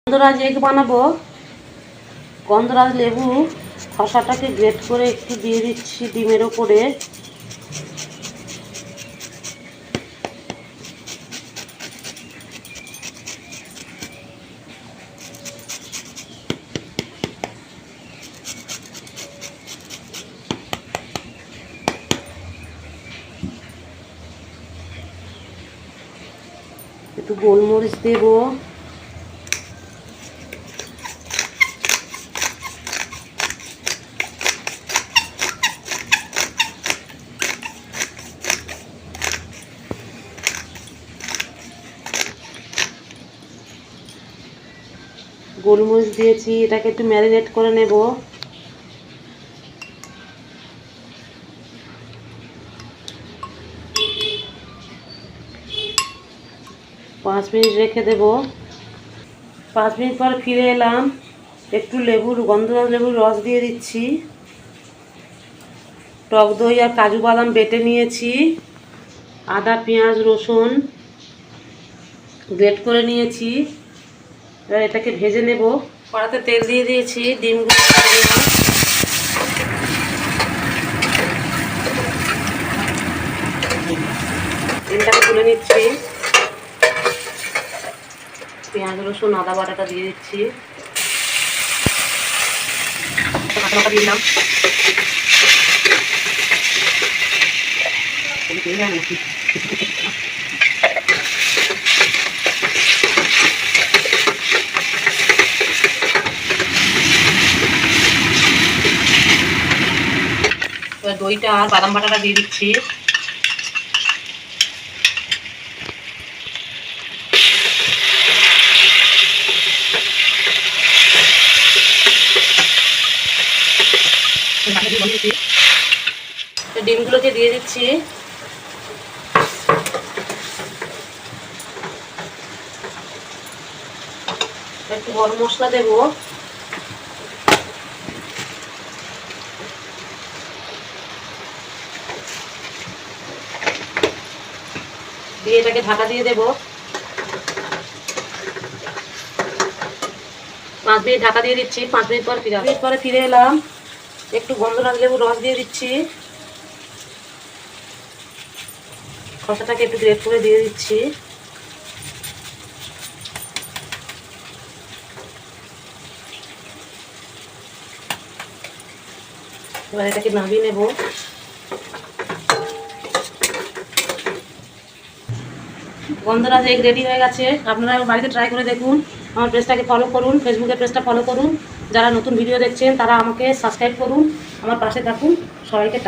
গন্ধরাজ egg বানাবো। গন্ধরাজ লেবু খোসাটাকে great করে একটু দিয়ে দিচ্ছি ডিমের ওপরে। একটু গোলমরিচ দেবো, গোলমরিচ দিয়েছি, এটাকে একটু ম্যারিনেট করে নেব। পাঁচ মিনিট রেখে দেব। 5 মিনিট পর ফিরে এলাম। একটু গন্ধরাজ লেবুর রস দিয়ে দিচ্ছি। টক দই আর কাজু বাদাম বেটে নিয়েছি। আদা পেঁয়াজ রসুন গ্রেট করে নিয়েছি। এবার এটাকে ভেজে নেব। কড়াতে তেল দিয়ে দিয়েছি, ডিমগুলো ডিমটাকে তুলে নিচ্ছি। পেঁয়াজ রসুন আদা বাটাটা দিয়ে দিচ্ছি। কাঁচা লঙ্কা দিয়ে দিলাম। দইটা আর বাদাম বাটাটা দিয়ে দিচ্ছি। ডিমগুলোকে দিয়ে দিচ্ছি। একটু গরম মশলা দেবো। দিয়ে এটাকে ঢাকা দিয়ে দেবো। 5 মিনিট ঢাকা দিয়ে দিচ্ছি। 5 মিনিট পরে ফিরে এলাম। একটু গন্ধরাজ লেবুর রস দিয়ে দিচ্ছি। খোসাটাকে একটু গ্রেট করে দিয়ে দিচ্ছি। এবার এটাকে নামিয়ে নেব। গন্ধরাজ এগ রেডি হয়ে গেছে। আপনারা বাড়িতে ট্রাই করে দেখুন। আমার পেজটাকে ফলো করুন, ফেসবুকের পেজটা ফলো করুন। যারা নতুন ভিডিও দেখছেন তারা আমাকে সাবস্ক্রাইব করুন, আমার পাশে থাকুন। সবাইকে